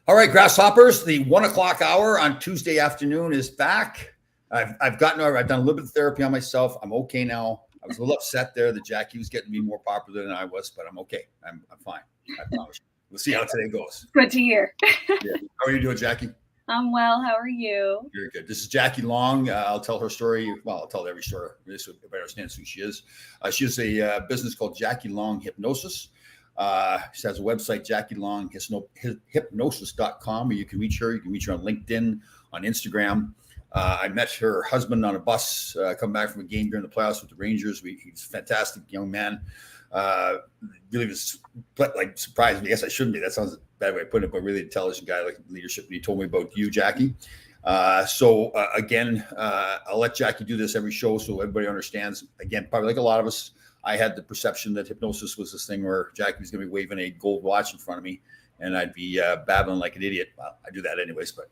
All right, Grasshoppers, the 1 o'clock hour on Tuesday afternoon is back. I've done a little bit of therapy on myself. I'm okay now. I was a little upset there that Jackie was getting me more popular than I was, but I'm okay. I'm fine. I promise you. We'll see how today goes. Good to hear. Yeah. How are you doing, Jackie? I'm well. How are you? Very good. This is Jackie Long. I'll tell her story. Well, I'll tell every story so everybody understands who she is. She has a business called Jackie Long Hypnosis. She has a website, JackieLongHypnosis.com, where you can reach her. You can reach her on LinkedIn, on Instagram. I met her husband on a bus coming back from a game during the playoffs with the Rangers. He's a fantastic young man. Really was like surprised me. I guess I shouldn't be. That sounds a bad way of putting it, but really intelligent guy, like leadership. And he told me about you, Jackie. Again, I'll let Jackie do this every show so everybody understands. Again, probably like a lot of us, I had the perception that hypnosis was this thing where Jackie was going to be waving a gold watch in front of me and I'd be babbling like an idiot. Well, I do that anyways. But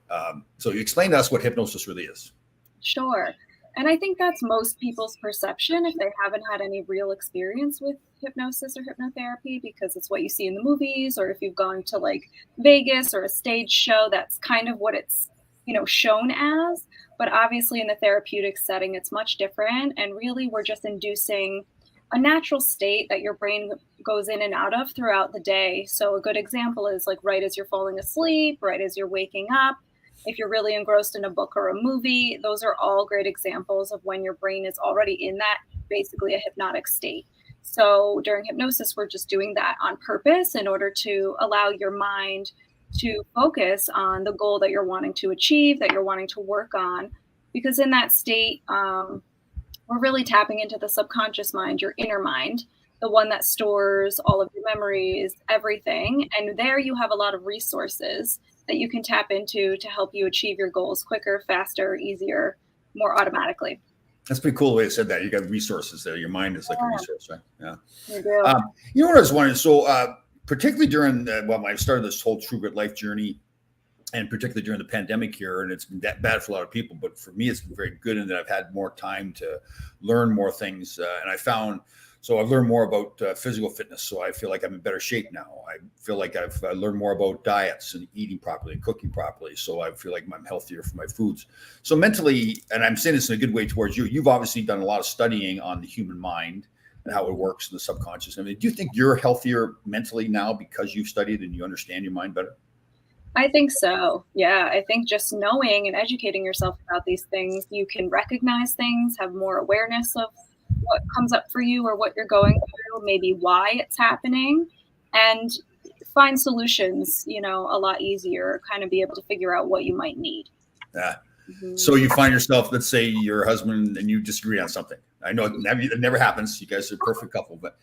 so you explain to us what hypnosis really is. Sure. And I think that's most people's perception if they haven't had any real experience with hypnosis or hypnotherapy, because it's what you see in the movies, or if you've gone to like Vegas or a stage show, that's kind of what it's, shown as. But obviously in the therapeutic setting, it's much different. And really, we're just inducing a natural state that your brain goes in and out of throughout the day. So a good example is like right as you're falling asleep, right as you're waking up. If you're really engrossed in a book or a movie, those are all great examples of when your brain is already in that, basically a hypnotic state. So during hypnosis, we're just doing that on purpose in order to allow your mind to focus on the goal that you're wanting to achieve, that you're wanting to work on. Because in that state, we're really tapping into the subconscious mind, your inner mind, the one that stores all of your memories, everything. And there you have a lot of resources that you can tap into to help you achieve your goals quicker, faster, easier, more automatically. That's pretty cool the way you said that. You got resources there. Your mind is like a resource, right? Yeah. You do. You know what I was wondering? So particularly during when I started this whole True Grit Life journey, and particularly during the pandemic here, and it's been that bad for a lot of people, but for me, it's been very good in that I've had more time to learn more things. And I've learned more about physical fitness. So I feel like I'm in better shape now. I feel like I've learned more about diets and eating properly and cooking properly. So I feel like I'm healthier for my foods. So mentally, and I'm saying this in a good way towards you, you've obviously done a lot of studying on the human mind and how it works in the subconscious. I mean, do you think you're healthier mentally now because you've studied and you understand your mind better? I think so. Yeah. I think just knowing and educating yourself about these things, you can recognize things, have more awareness of what comes up for you or what you're going through, maybe why it's happening, and find solutions, a lot easier, kind of be able to figure out what you might need. Yeah. Mm-hmm. So you find yourself, let's say your husband and you disagree on something. I know it never happens. You guys are a perfect couple, but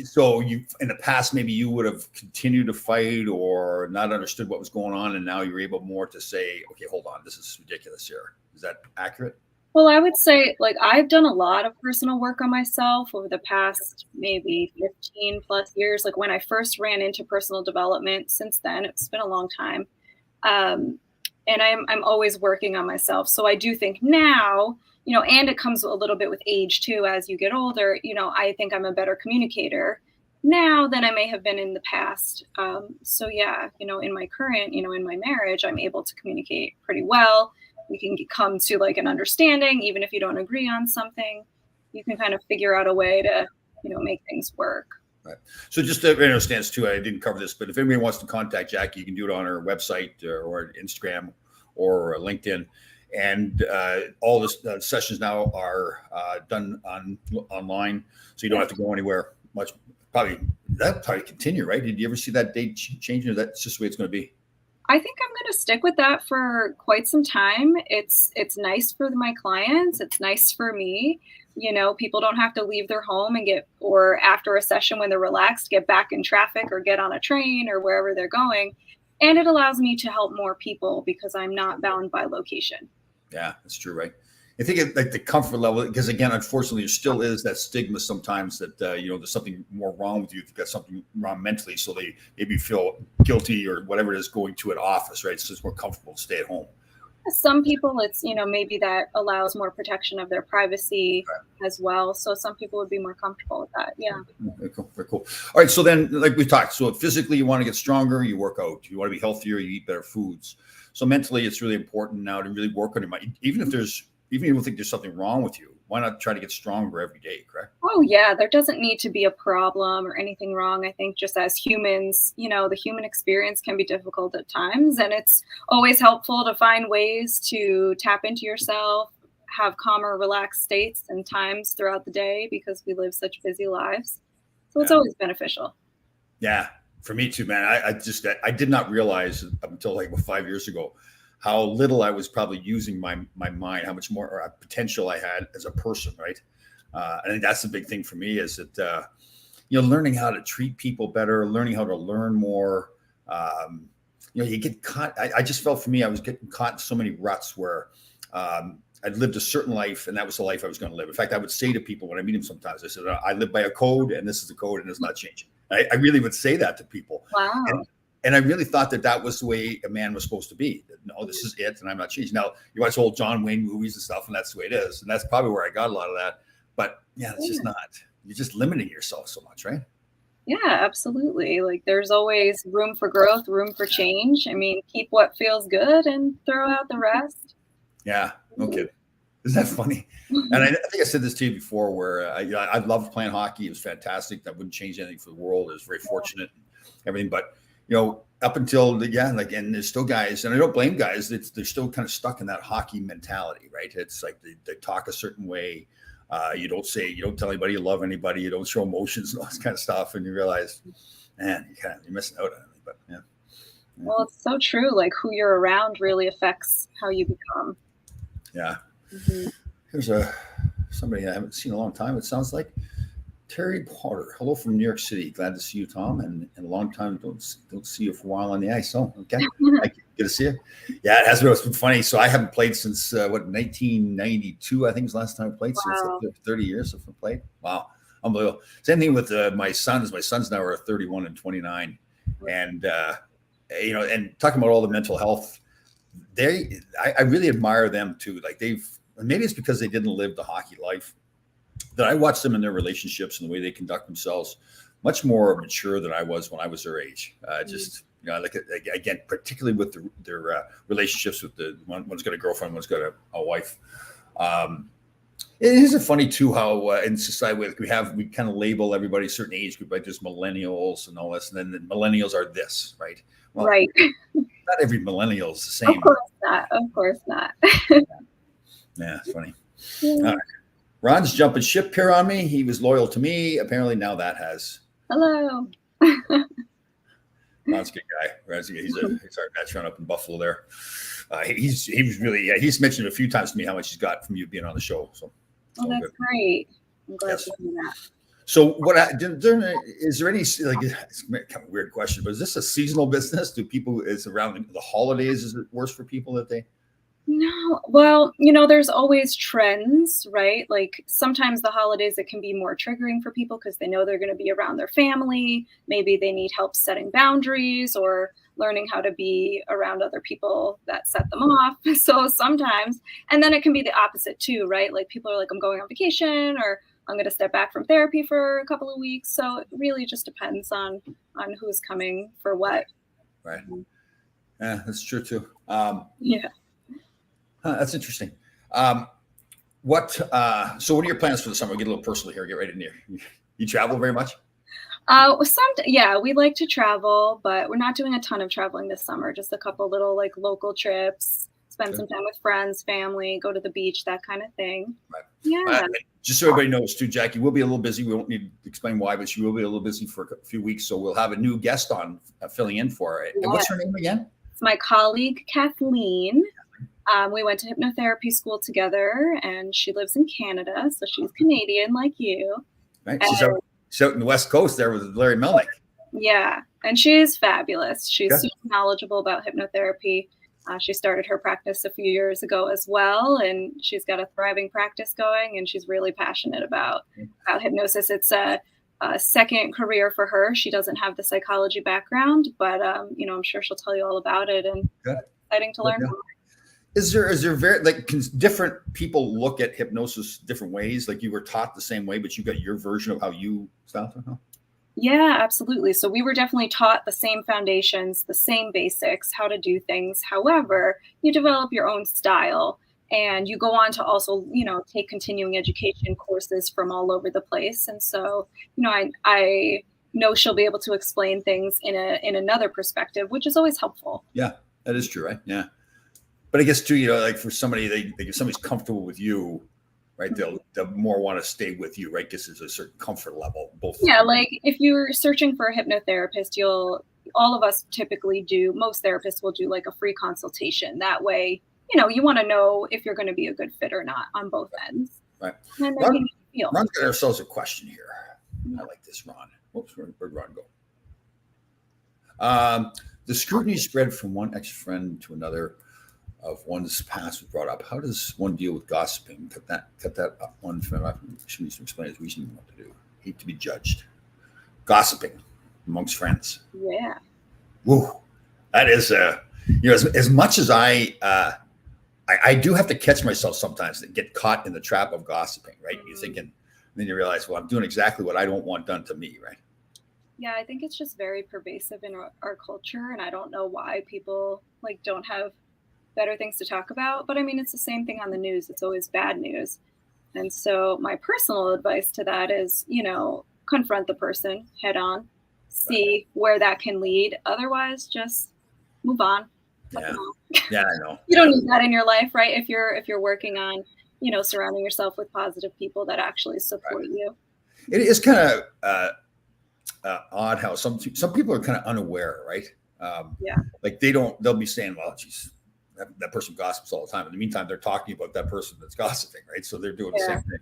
so you, in the past, maybe you would have continued to fight or not understood what was going on. And now you're able more to say, okay, hold on, this is ridiculous here. Is that accurate? Well, I would say I've done a lot of personal work on myself over the past maybe 15 plus years. Like when I first ran into personal development, since then, it's been a long time. And I'm always working on myself. So I do think now, and it comes a little bit with age too, as you get older, I think I'm a better communicator now than I may have been in the past. So yeah, in my current, in my marriage, I'm able to communicate pretty well. We can come to like an understanding, even if you don't agree on something, you can kind of figure out a way to, make things work. Right. So just to understand too, I didn't cover this, but if anybody wants to contact Jackie, you can do it on her website or Instagram or LinkedIn. And all the sessions now are done online, so you don't have to go anywhere much. That'll probably continue, right? Did you ever see that date changing? Or that's just the way it's going to be? I think I'm going to stick with that for quite some time. It's nice for my clients. It's nice for me. People don't have to leave their home or after a session when they're relaxed, get back in traffic or get on a train or wherever they're going. And it allows me to help more people because I'm not bound by location. Yeah, that's true, right? I think like the comfort level, because again, unfortunately, there still is that stigma sometimes that, there's something more wrong with you. You've got something wrong mentally. So they maybe feel guilty or whatever it is going to an office, right? So it's more comfortable to stay at home. Some people, it's, maybe that allows more protection of their privacy as well. So some people would be more comfortable with that. Yeah. Very cool. Very cool. All right. So then, like we talked, so physically you want to get stronger, you work out. You want to be healthier, you eat better foods. So mentally, it's really important now to really work on your mind. Even if you don't think there's something wrong with you, why not try to get stronger every day, correct? Oh, yeah. There doesn't need to be a problem or anything wrong. I think just as humans, the human experience can be difficult at times. And it's always helpful to find ways to tap into yourself, have calmer, relaxed states and times throughout the day because we live such busy lives. So it's always beneficial. Yeah. For me too, man. I did not realize up until like 5 years ago how little I was probably using my mind, how much more potential I had as a person, right? I think that's the big thing for me is that, learning how to treat people better, learning how to learn more. You get caught. I just felt for me, I was getting caught in so many ruts where I'd lived a certain life and that was the life I was going to live. In fact, I would say to people when I meet them sometimes, I said, I live by a code and this is the code and it's not changing. I really would say that to people. Wow. And I really thought that was the way a man was supposed to be. No, this is it, and I'm not changing. Now, you watch old John Wayne movies and stuff, and that's the way it is. And that's probably where I got a lot of that. But yeah, it's just not. You're just limiting yourself so much, right? Yeah, absolutely. Like there's always room for growth, room for change. I mean, keep what feels good and throw out the rest. Yeah, no kidding. Isn't that funny? And I think I said this to you before where I loved playing hockey. It was fantastic. That wouldn't change anything for the world. I was very fortunate and everything. But up until and there's still guys, and I don't blame guys. They're still kind of stuck in that hockey mentality, right? It's like they talk a certain way. You don't tell anybody you love anybody. You don't show emotions and all this kind of stuff. And you realize, man, you're missing out on it. But yeah. Well, it's so true. Like who you're around really affects how you become. Yeah. Mm-hmm. Here's somebody I haven't seen in a long time. It sounds like Terry Potter. Hello from New York City. Glad to see you, Tom. And a long time don't see you for a while on the ice. Oh, okay. Good to see you. Yeah, it has been. It's been funny. So I haven't played since 1992. I think was the last time I played. Wow. So it's 30 years since I played. Wow, unbelievable. Same thing with my sons. My sons now are 31 and 29, and and talking about all the mental health. I really admire them too. Like maybe it's because they didn't live the hockey life. That I watch them in their relationships and the way they conduct themselves, much more mature than I was when I was their age. Again, particularly with their relationships with one's got a girlfriend, one's got a wife. It is funny too how in society we kind of label everybody a certain age group, like there's millennials and all this, and then the millennials are this, right? Well, right. Not every millennial is the same. Of course not. Of course not. Yeah, it's funny. Yeah. All right. Ron's jumping ship here on me. He was loyal to me. Apparently now that has. Hello. Ron's a good guy. He's our veteran up in Buffalo there. He was really, he's mentioned a few times to me how much he's got from you being on the show. So. That's good. Great. I'm glad to hear that. So is there any, it's kind of a weird question, but is this a seasonal business? Is around the holidays, is it worse for people that they? No, well, there's always trends, right? Like sometimes the holidays, it can be more triggering for people because they know they're going to be around their family. Maybe they need help setting boundaries or learning how to be around other people that set them off. So sometimes, and then it can be the opposite too, right? Like people are like, I'm going on vacation or I'm going to step back from therapy for a couple of weeks. So it really just depends on who's coming for what. Right. Yeah, that's true too. Yeah. That's interesting. So what are your plans for the summer? Get a little personal here. Get right in here. You travel very much? We like to travel, but we're not doing a ton of traveling this summer. Just a couple little like local trips, spend some time with friends, family, go to the beach, that kind of thing. Right. Yeah. Just so everybody knows too, Jackie will be a little busy. We won't need to explain why, but she will be a little busy for a few weeks. So we'll have a new guest on filling in for her. And what's her name again? It's my colleague, Kathleen. We went to hypnotherapy school together, and she lives in Canada, so she's Canadian like you. Right. She's out in the West Coast there with Larry Melnick. Yeah, and she's fabulous. She's super knowledgeable about hypnotherapy. She started her practice a few years ago as well, and she's got a thriving practice going, and she's really passionate about hypnosis. It's a second career for her. She doesn't have the psychology background, but I'm sure she'll tell you all about it, and exciting to learn more. Is there very like different people look at hypnosis different ways? Like you were taught the same way, but you got your version of how you style it? Yeah, absolutely. So we were definitely taught the same foundations, the same basics, how to do things. However, you develop your own style and you go on to also, take continuing education courses from all over the place. And so, I know she'll be able to explain things in another perspective, which is always helpful. Yeah, that is true, right? Yeah. But I guess too, like for somebody, if somebody's comfortable with you, right, they'll more want to stay with you, right? Because there's a certain comfort level. Both. Yeah, like if you're searching for a hypnotherapist, all of us typically do, most therapists will do like a free consultation. That way, you want to know if you're going to be a good fit or not on both ends. Right. And then Ron's got ourselves a question here. I like this, Ron. Whoops, where'd Ron go? The scrutiny spread from one ex-friend to another of one's past was brought up. How does one deal with gossiping? Cut that up. One friend should need to explain his reasoning what to do. Hate to be judged. Gossiping amongst friends. Yeah. Woo. That is as much as I do have to catch myself sometimes and get caught in the trap of gossiping, right? You're thinking, then you realize, well, I'm doing exactly what I don't want done to me, right? Yeah, I think it's just very pervasive in our culture, and I don't know why people don't have better things to talk about. But I mean, it's the same thing on the news. It's always bad news. And so my personal advice to that is, confront the person head on, see where that can lead. Otherwise, just move on. Yeah. Yeah, I know. You don't need that in your life, right? If you're working on, surrounding yourself with positive people that actually support you. It is kind of odd how some people are kind of unaware, right? Like they'll be saying, well, geez, that person gossips all the time. In the meantime, they're talking about that person that's gossiping, right? So they're doing the same thing.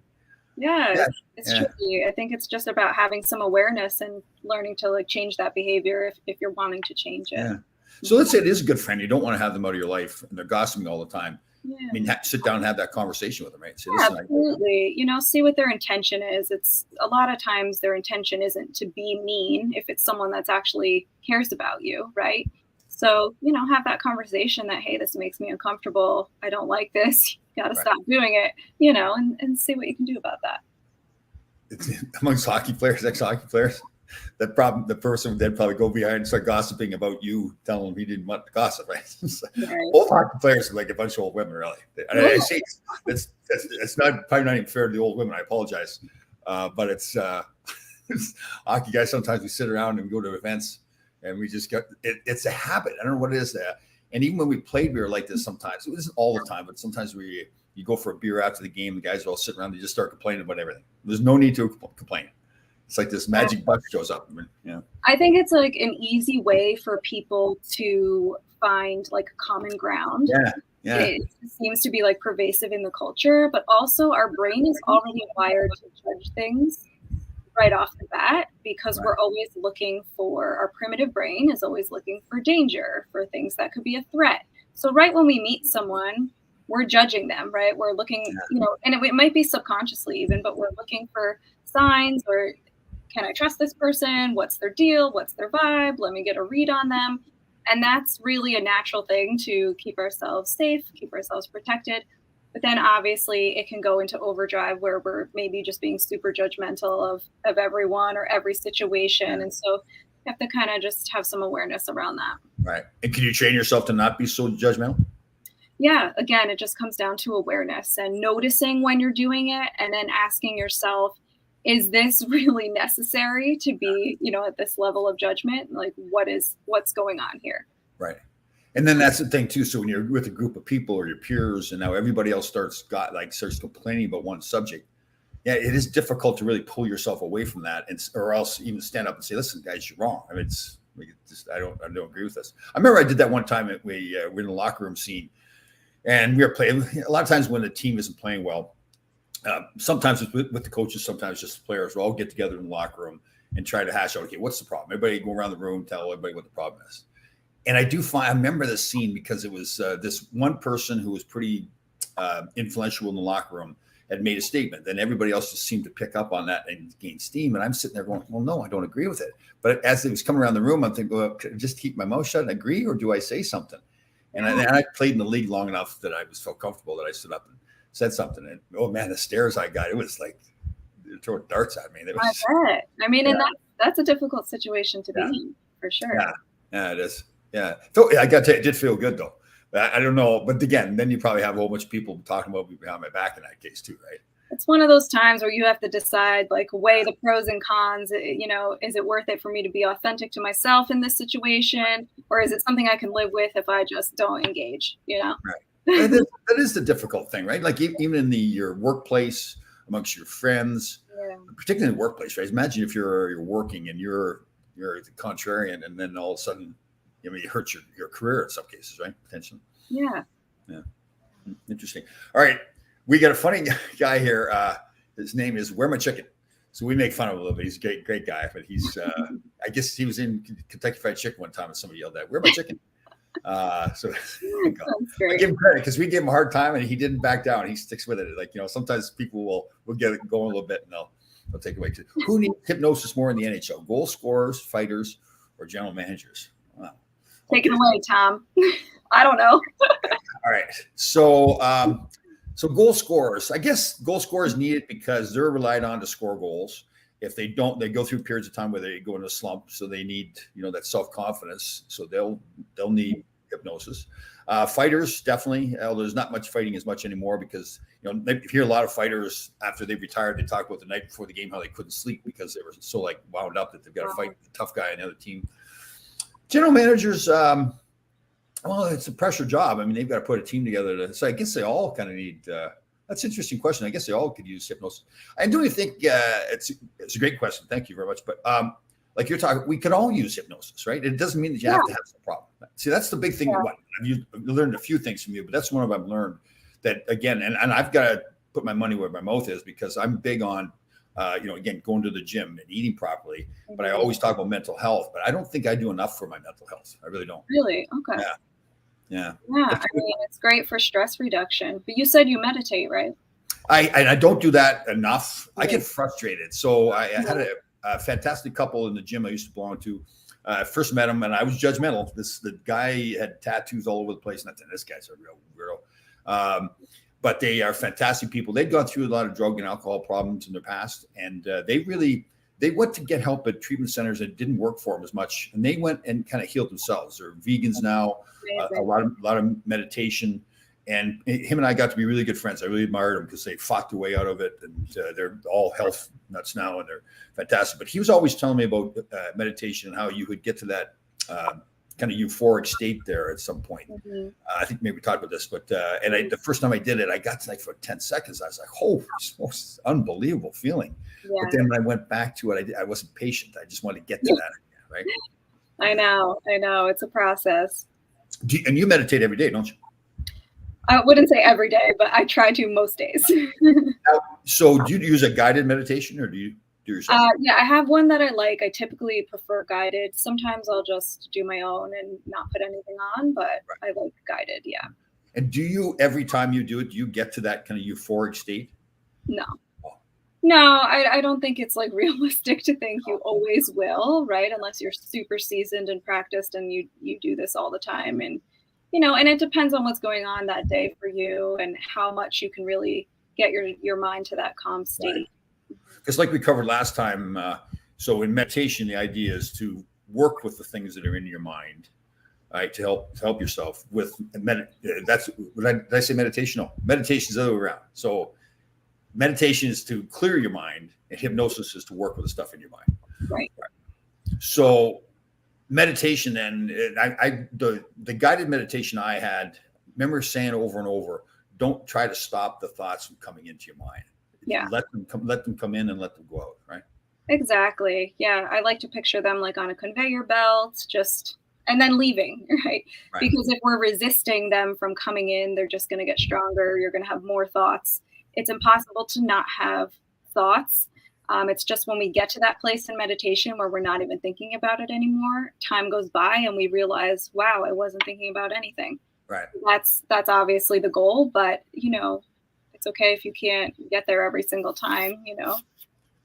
Yeah, it's tricky. I think it's just about having some awareness and learning to change that behavior if you're wanting to change it. Yeah. So let's say it is a good friend. You don't want to have them out of your life and they're gossiping all the time. Yeah. I mean, sit down and have that conversation with them, right? Say, absolutely. See what their intention is. It's a lot of times their intention isn't to be mean if it's someone that's actually cares about you, right? So, have that conversation that, hey, this makes me uncomfortable. I don't like this. You got to stop doing it, and see what you can do about that. It's, amongst hockey players, ex-hockey players, the person would then probably go behind and start gossiping about you, telling him he didn't want to gossip, right? Both hockey players are like a bunch of old women, really. And I say it's probably not even fair to the old women. I apologize. But it's hockey guys. Sometimes we sit around and we go to events and we just it's a habit. I don't know what it is there. And even when we played, we were like this sometimes. It wasn't all the time, but sometimes you go for a beer after the game, the guys are all sitting around, they just start complaining about everything. There's no need to complain. It's like this magic bus shows up. Yeah. I think it's like an easy way for people to find common ground. Yeah. It seems to be pervasive in the culture, but also our brain is already wired to judge things right off the bat because we're always looking for, our primitive brain is always looking for danger, for things that could be a threat. So right when we meet someone, we're judging them, right? We're looking, and it might be subconsciously even, but we're looking for signs or can I trust this person? What's their deal? What's their vibe? Let me get a read on them. And that's really a natural thing to keep ourselves safe, keep ourselves protected. But then obviously it can go into overdrive where we're maybe just being super judgmental of everyone or every situation. And so you have to kind of just have some awareness around that. Right. And can you train yourself to not be so judgmental? Yeah. Again, it just comes down to awareness and noticing when you're doing it and then asking yourself, is this really necessary to be, at this level of judgment? What's going on here? Right. And then that's the thing too. So when you're with a group of people or your peers and now everybody else starts complaining about one subject, it is difficult to really pull yourself away from that or else even stand up and say, listen, guys, you're wrong. I mean, I don't agree with this. I remember I did that one time. We were in the locker room scene and we were playing. A lot of times when the team isn't playing well, sometimes it's with the coaches, sometimes just the players. We'll all get together in the locker room and try to hash out, okay, what's the problem? Everybody go around the room, tell everybody what the problem is. And I remember this scene because it was this one person who was pretty influential in the locker room had made a statement. Then everybody else just seemed to pick up on that and gain steam. And I'm sitting there going, well, no, I don't agree with it. But as it was coming around the room, I'm thinking, well, just keep my mouth shut and agree, or do I say something? And I played in the league long enough that I was felt comfortable that I stood up and said something. And oh man, the stares I got, it was like throwing darts at me. It was, I bet. I mean, and that's a difficult situation to be in, for sure. Yeah, it is. Yeah. So I got to tell you, it did feel good though. I don't know. But again, then you probably have a whole bunch of people talking about me behind my back in that case too, right? It's one of those times where you have to decide, like, weigh the pros and cons. You know, is it worth it for me to be authentic to myself in this situation? Or is it something I can live with if I just don't engage, you know? Right. That is the difficult thing, right? Like even in your workplace, amongst your friends, particularly in the workplace, right? Imagine if you're working and you're the contrarian, and then all of a sudden, you hurt your career in some cases, right? Potentially. Yeah. Interesting. All right. We got a funny guy here. His name is Where My Chicken. So we make fun of him a little bit. He's a great guy, but he's, I guess he was in Kentucky Fried Chicken one time and somebody yelled at, "Where my chicken?" So I give him credit because we gave him a hard time and he didn't back down. He sticks with it. Like, sometimes people will get it going a little bit and they'll take away. Who needs hypnosis more in the NHL? Goal scorers, fighters, or general managers? Wow. Take it away, Tom. I don't know. All right. So goal scorers, I guess goal scorers need it because they're relied on to score goals. If they don't, they go through periods of time where they go into a slump. So they need, that self-confidence. So they'll need hypnosis. Fighters, definitely. There's not much fighting as much anymore because, you hear a lot of fighters after they've retired, they talk about the night before the game, how they couldn't sleep because they were so wound up that they've got to fight the tough guy on the other team. General managers, well, it's a pressure job. I mean, they've got to put a team together. So I guess they all kind of need. That's an interesting question. I guess they all could use hypnosis. I do think it's a great question. Thank you very much. But like you're talking, we could all use hypnosis, right? It doesn't mean that you have to have some problem. See, that's the big thing. I've learned a few things from you, but that's one of them I've learned that again, and I've got to put my money where my mouth is because I'm big on, again, going to the gym and eating properly. But I always talk about mental health. But I don't think I do enough for my mental health. I really don't. Really? Okay. Yeah. I mean, it's great for stress reduction. But you said you meditate, right? I don't do that enough. I get frustrated. So I had a fantastic couple in the gym I used to belong to. I first met him and I was judgmental. The guy had tattoos all over the place. Not that this guy's a real weirdo. But they are fantastic people. They'd gone through a lot of drug and alcohol problems in their past. And they went to get help at treatment centers that didn't work for them as much. And they went and kind of healed themselves. They're vegans now, a lot of meditation. And him and I got to be really good friends. I really admired them because they fought their way out of it. And they're all health nuts now and they're fantastic. But he was always telling me about meditation and how you would get to that kind of euphoric state there at some point. I think maybe we talked about this, but the first time I did it, I got to for 10 seconds. I was like, oh, it's unbelievable feeling. Yeah. But then when I went back to it, I wasn't patient. I just wanted to get to that again, right? I know. It's a process. And you meditate every day, don't you? I wouldn't say every day, but I try to most days. So do you use a guided meditation or do you do yourself? Yeah, I have one that I like. I typically prefer guided. Sometimes I'll just do my own and not put anything on, but I like guided. Yeah. And do you, every time you do it, do you get to that kind of euphoric state? No. No, I don't think it's realistic to think you always will, right? Unless you're super seasoned and practiced and you do this all the time. And, and it depends on what's going on that day for you and how much you can really get your mind to that calm state. Because like we covered last time, so in meditation, the idea is to work with the things that are in your mind, right? To help yourself with that's did I say meditation? No, meditation is the other way around. So meditation is to clear your mind, and hypnosis is to work with the stuff in your mind. Right. So meditation, then the guided meditation I had, remember saying over and over, don't try to stop the thoughts from coming into your mind. Yeah. Let them come in and let them go out, right? Exactly. Yeah. I like to picture them on a conveyor belt, and then leaving, right? Because if we're resisting them from coming in, they're just going to get stronger. You're going to have more thoughts. It's impossible to not have thoughts. It's just when we get to that place in meditation where we're not even thinking about it anymore, time goes by and we realize, wow, I wasn't thinking about anything. Right. That's obviously the goal, but it's okay if you can't get there every single time,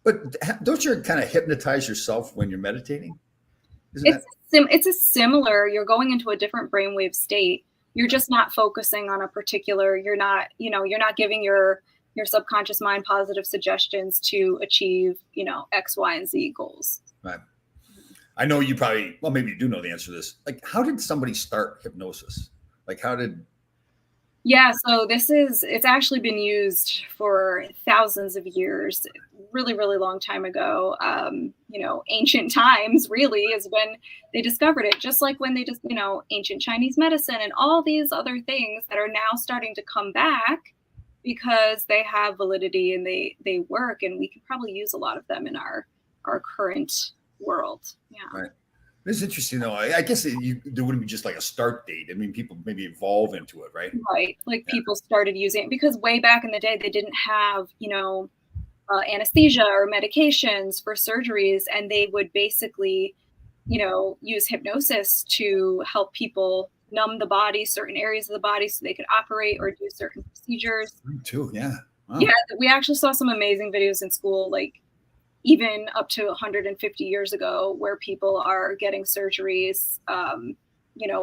But don't you kind of hypnotize yourself when you're meditating? It's a similar, you're going into a different brainwave state. you're just not focusing on a particular, you're not giving your subconscious mind positive suggestions to achieve, X, Y, and Z goals. Right. I know you probably, well, maybe you do know the answer to this. Like, how did somebody start hypnosis? Like, how did? Yeah, so it's actually been used for thousands of years, really, really long time ago. Ancient times really is when they discovered it, just like when they just, ancient Chinese medicine and all these other things that are now starting to come back because they have validity and they work, and we could probably use a lot of them in our current world. Yeah. Right. It's interesting though. I guess there wouldn't be just like a start date. I mean, people maybe evolve into it, right? Right. Like people started using it because way back in the day, they didn't have, anesthesia or medications for surgeries. And they would basically, use hypnosis to help people numb the body, certain areas of the body so they could operate or do certain procedures. Me too. Yeah. Wow. Yeah. We actually saw some amazing videos in school, like even up to 150 years ago, where people are getting surgeries,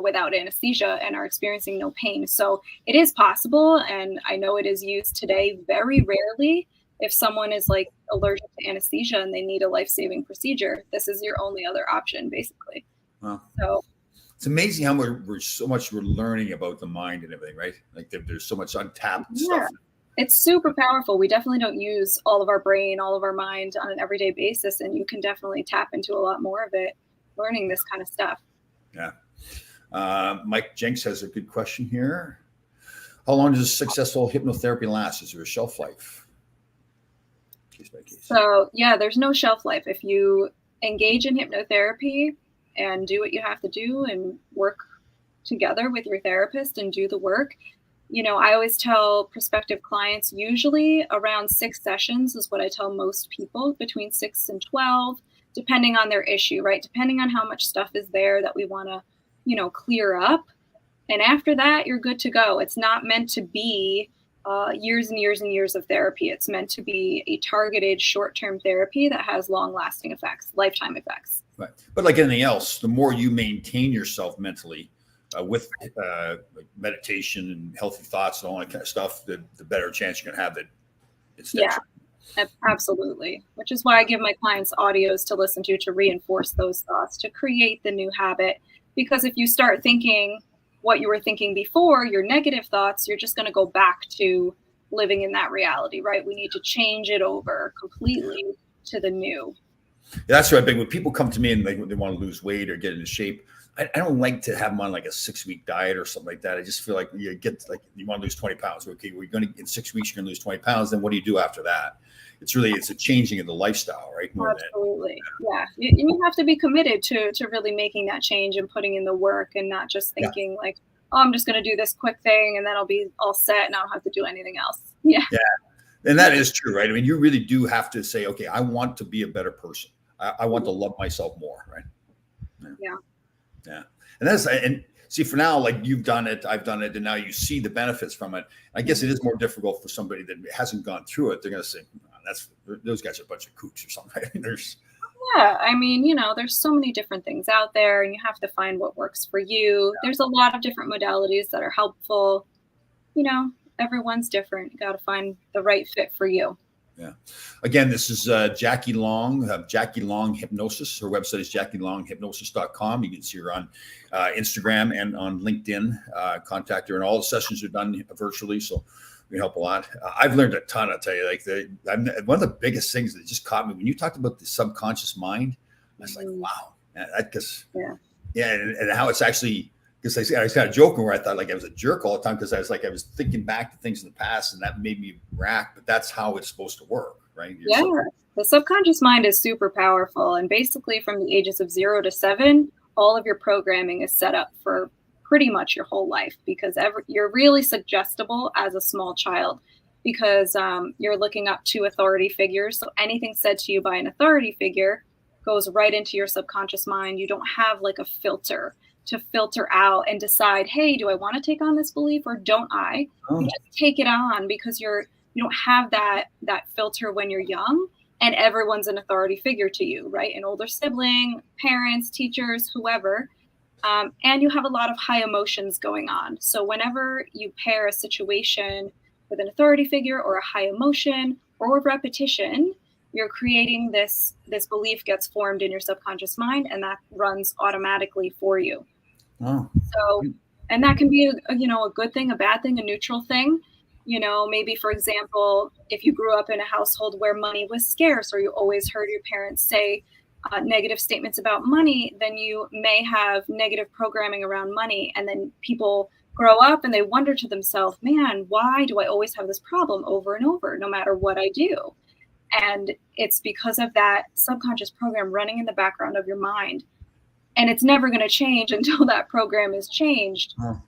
without anesthesia and are experiencing no pain. So it is possible. And I know it is used today very rarely. If someone is like allergic to anesthesia and they need a life-saving procedure, this is your only other option, basically. Wow. So it's amazing how we're learning about the mind and everything, right? Like there's so much untapped stuff. It's super powerful. We definitely don't use all of our brain, all of our mind on an everyday basis. And you can definitely tap into a lot more of it learning this kind of stuff. Yeah. Mike Jenks has a good question here. How long does successful hypnotherapy last? Is there a shelf life? Case by case. So yeah, there's no shelf life. If you engage in hypnotherapy and do what you have to do and work together with your therapist and do the work, I always tell prospective clients, usually around 6 sessions is what I tell most people, between 6 and 12, depending on their issue, right? Depending on how much stuff is there that we want to, clear up. And after that, you're good to go. It's not meant to be years and years and years of therapy. It's meant to be a targeted short-term therapy that has long-lasting effects, lifetime effects. Right. But like anything else, the more you maintain yourself mentally, with meditation and healthy thoughts and all that kind of stuff, the better chance you're going to have that it's absolutely. Which is why I give my clients audios to listen to reinforce those thoughts, to create the new habit. Because if you start thinking what you were thinking before, your negative thoughts, you're just going to go back to living in that reality, right? We need to change it over completely to the new. Yeah, that's right. When people come to me and they want to lose weight or get into shape, I don't like to have them on like a 6-week diet or something like that. I just feel like you want to lose 20 pounds. Okay, we're going to, in 6 weeks, you're going to lose 20 pounds. Then what do you do after that? It's a changing of the lifestyle, right? Absolutely. Yeah. You have to be committed to really making that change and putting in the work and not just thinking like, oh, I'm just going to do this quick thing and then I'll be all set and I don't have to do anything else. Yeah. Yeah. And that is true, right? I mean, you really do have to say, okay, I want to be a better person. I want to love myself more, right? Yeah. Yeah. And see, for now, like you've done it, I've done it, and now you see the benefits from it. I guess it is more difficult for somebody that hasn't gone through it. They're going to say, those guys are a bunch of kooks or something. There's so many different things out there and you have to find what works for you. Yeah. There's a lot of different modalities that are helpful. Everyone's different. You got to find the right fit for you. Yeah. Again, this is Jackie Long, Jackie Long Hypnosis. Her website is JackieLongHypnosis.com. You can see her on Instagram and on LinkedIn. Contact her, and all the sessions are done virtually, so we help a lot. I've learned a ton. I'll tell you, one of the biggest things that just caught me when you talked about the subconscious mind. I was like, wow, and how it's actually. Because I was kind of joking where I thought like I was a jerk all the time because I was thinking back to things in the past and that made me rack, but that's how it's supposed to work, right? The subconscious mind is super powerful. And basically from the ages of 0 to 7, all of your programming is set up for pretty much your whole life because you're really suggestible as a small child because you're looking up to authority figures. So anything said to you by an authority figure goes right into your subconscious mind. You don't have like a filter to filter out and decide, hey, do I want to take on this belief or don't I? You just take it on because you don't have that filter when you're young and everyone's an authority figure to you, right? An older sibling, parents, teachers, whoever. And you have a lot of high emotions going on. So whenever you pair a situation with an authority figure or a high emotion or repetition, you're creating this belief gets formed in your subconscious mind, and that runs automatically for you. Oh. So, and that can be a good thing, a bad thing, a neutral thing. Maybe, for example, if you grew up in a household where money was scarce, or you always heard your parents say negative statements about money, then you may have negative programming around money. And then people grow up and they wonder to themselves, man, why do I always have this problem over and over, no matter what I do? And it's because of that subconscious program running in the background of your mind. And it's never going to change until that program is changed, Oh.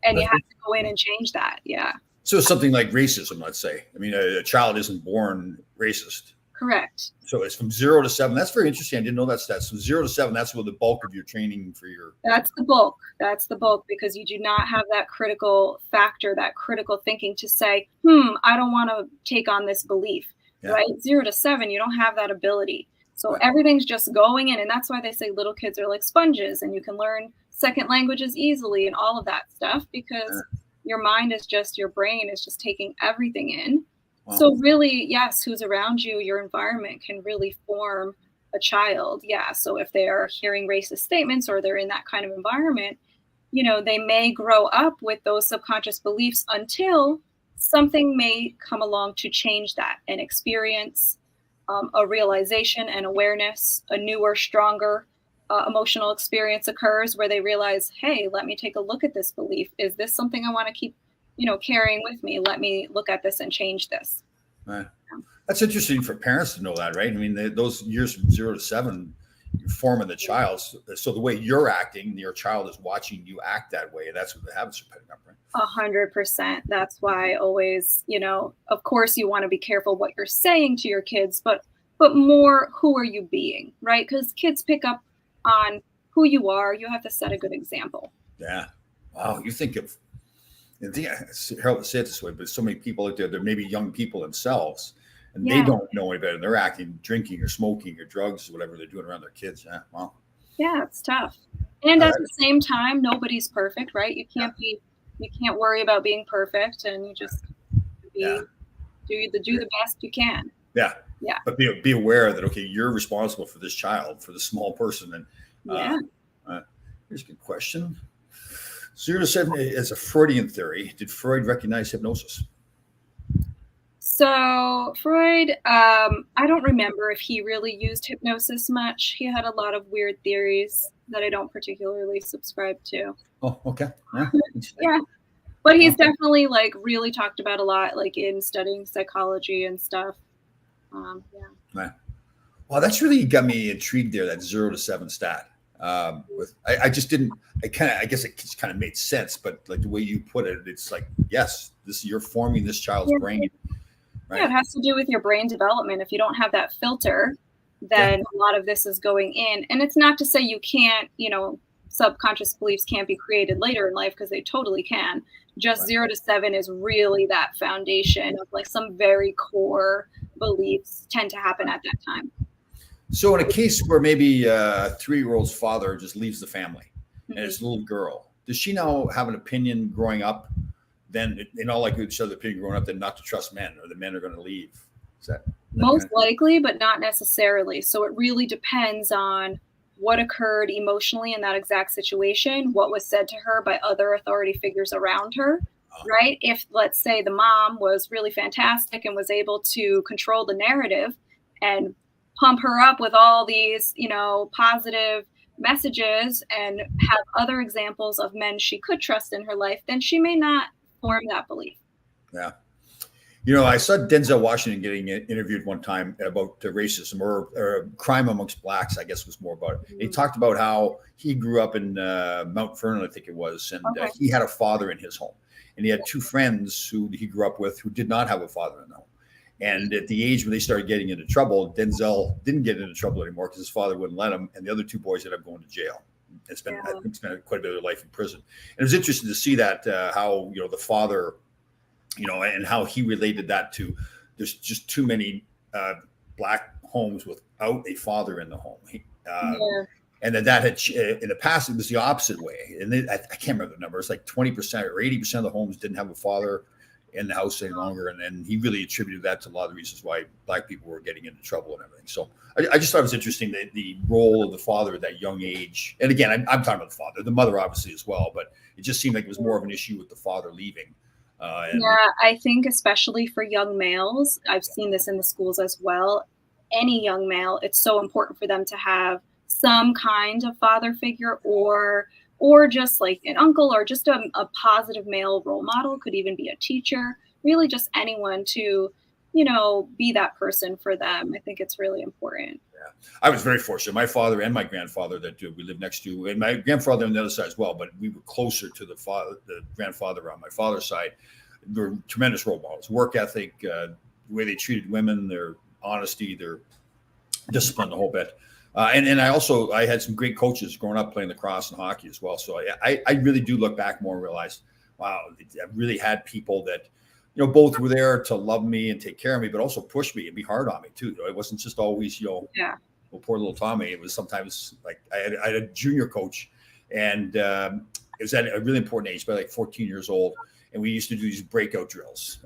And you have to go in and change that. Yeah. So something like racism, let's say. I mean, a child isn't born racist. Correct. So it's from 0 to 7. That's very interesting. I didn't know that stats. From 0 to 7, that's where the bulk of your training for your. That's the bulk. That's the bulk, because you do not have that critical factor, that critical thinking to say, I don't want to take on this belief, right? 0 to 7, you don't have that ability. So everything's just going in. And that's why they say little kids are like sponges, and you can learn second languages easily and all of that stuff, because your mind is just, your brain is just taking everything in. Wow. So really, yes, who's around you, your environment can really form a child. Yeah. So if they are hearing racist statements or they're in that kind of environment, they may grow up with those subconscious beliefs until something may come along to change that, and experience a realization and awareness, a newer, stronger emotional experience occurs where they realize, hey, let me take a look at this belief. Is this something I want to keep carrying with me? Let me look at this and change this. Right. That's interesting for parents to know that, right? I mean, those years from 0 to 7, you're forming the child. So the way you're acting, your child is watching you act that way. And that's what the habits are picking up, right? 100%. That's why always, of course you want to be careful what you're saying to your kids, but more, who are you being, right? Because kids pick up on who you are. You have to set a good example. Yeah. Wow. You think of, Harold to say it this way, but so many people out there, they're maybe young people themselves, and they don't know any better. And they're acting, drinking or smoking or drugs or whatever they're doing around their kids. Yeah. Wow. Yeah, it's tough. And at the same time, nobody's perfect, right? You can't worry about being perfect, and you just do the best you can. Yeah. Yeah. But be aware that, okay, you're responsible for this child, for the small person. And here's a good question. 0 to 7 is a Freudian theory. Did Freud recognize hypnosis? So Freud, I don't remember if he really used hypnosis much. He had a lot of weird theories that I don't particularly subscribe to. Oh, okay. Yeah. Yeah. But he's definitely really talked about a lot, in studying psychology and stuff. Right. Well, that's really got me intrigued there, that 0 to 7 stat. I just didn't, I guess it just kind of made sense, but the way you put it, it's like, yes, you're forming this child's brain. Right? Yeah, it has to do with your brain development. If you don't have that filter, then a lot of this is going in. And it's not to say you can't, subconscious beliefs can't be created later in life, because they totally can. Just 0 to 7 is really that foundation of some very core beliefs tend to happen at that time. So in a case where maybe a 3-year-old's father just leaves the family, and it's a little girl, does she now have an opinion growing up? Then in all likelihood, she'll have an opinion growing up that not to trust men, or the men are going to leave. Is that most likely, but not necessarily. So it really depends on what occurred emotionally in that exact situation, what was said to her by other authority figures around her, right? If, let's say, the mom was really fantastic and was able to control the narrative and pump her up with all these, positive messages, and have other examples of men she could trust in her life, then she may not form that belief. Yeah. I saw Denzel Washington getting interviewed one time about racism or crime amongst blacks, I guess was more about it. Mm-hmm. He talked about how he grew up in Mount Vernon, I think it was, and he had a father in his home. And he had 2 friends who he grew up with who did not have a father in the home. And at the age when they started getting into trouble, Denzel didn't get into trouble anymore because his father wouldn't let him. And the other 2 boys ended up going to jail. I think spent quite a bit of their life in prison. And it was interesting to see that how, the father, and how he related that to, there's just too many black homes without a father in the home. and that had in the past it was the opposite way. And I can't remember the number. It's like 20% or 80% of the homes didn't have a father in the house any longer. And then he really attributed that to a lot of the reasons why Black people were getting into trouble and everything. So I just thought it was interesting that the role of the father at that young age. And again, I'm talking about the father, the mother obviously as well, but it just seemed like it was more of an issue with the father leaving. Yeah, I think especially for young males, I've seen this in the schools as well. Any young male, it's so important for them to have some kind of father figure, or just like an uncle, or just a positive male role model. Could even be a teacher, really just anyone to, be that person for them. I think it's really important. Yeah, I was very fortunate. My father and my grandfather that we lived next to, and my grandfather on the other side as well, but we were closer to the grandfather on my father's side. They were tremendous role models, work ethic, the way they treated women, their honesty, their discipline, the whole bit. And I had some great coaches growing up playing lacrosse and hockey as well. So I really do look back more and realize, wow, I really had people that, both were there to love me and take care of me, but also push me and be hard on me too. It wasn't just always, well, poor little Tommy. It was sometimes like I had a junior coach, and it was at a really important age, probably like 14 years old. And we used to do these breakout drills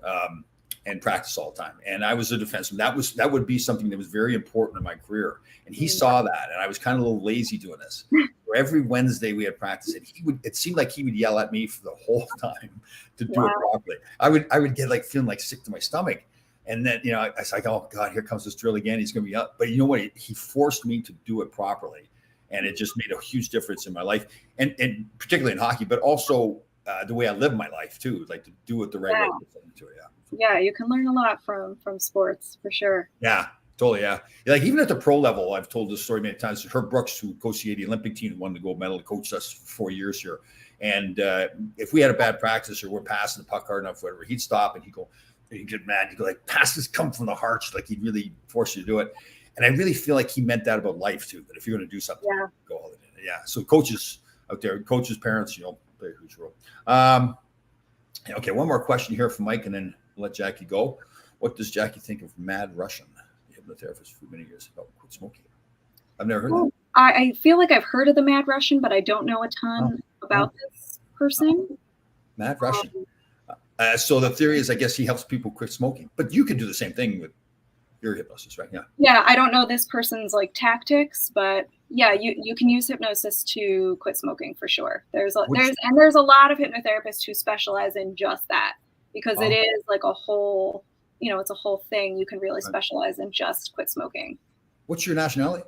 and practice all the time. And I was a defenseman. That would be something that was very important in my career. And he saw that, and I was kind of a little lazy doing this. Where every Wednesday we had practice, and it seemed like he would yell at me for the whole time to do it properly. I would get like feeling like sick to my stomach. And then, I was like, oh God, here comes this drill again. He's going to be up. But you know what? He forced me to do it properly. And it just made a huge difference in my life. And particularly in hockey, but also the way I live my life too, like to do it the right way. Yeah, you can learn a lot from sports for sure. Yeah, totally. Yeah, like even at the pro level, I've told this story many times. Herb Brooks, who coached the 80 Olympic team, won the gold medal, coached us for 4 years here. And if we had a bad practice or we're passing the puck hard enough, whatever, he'd stop and he'd get mad. He'd go like, passes come from the heart. Like he'd really force you to do it. And I really feel like he meant that about life too. That if you're going to do something, go all in. Yeah. So coaches out there, coaches, parents, play a huge role. Okay, one more question here from Mike, and then we'll let Jackie go. What does Jackie think of Mad Russian, the hypnotherapist for many years about quit smoking? I've never heard of that. I feel like I've heard of the Mad Russian, but I don't know a ton about this person. Mad Russian. So the theory is, I guess he helps people quit smoking, but you can do the same thing with your hypnosis, right? Yeah. Yeah, I don't know this person's like tactics, but yeah, you can use hypnosis to quit smoking for sure. There's a lot of hypnotherapists who specialize in just that, because it is like a whole, it's a whole thing. You can really specialize in just quit smoking. What's your nationality?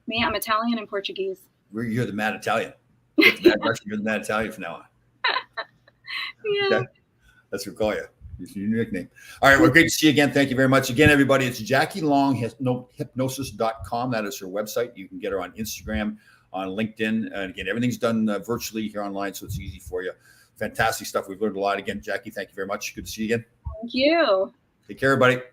Me, I'm Italian and Portuguese. You're the Mad Italian. You're the Mad Russian. You're the Mad Italian from now on. Yeah. Okay. That's what we call you. It's your nickname. All right. Well, great to see you again. Thank you very much. Again, everybody, it's Jackie Long, hypnosis.com. That is her website. You can get her on Instagram, on LinkedIn. And again, everything's done virtually here online, so it's easy for you. Fantastic stuff. We've learned a lot. Again, Jackie, thank you very much. Good to see you again. Thank you. Take care, everybody.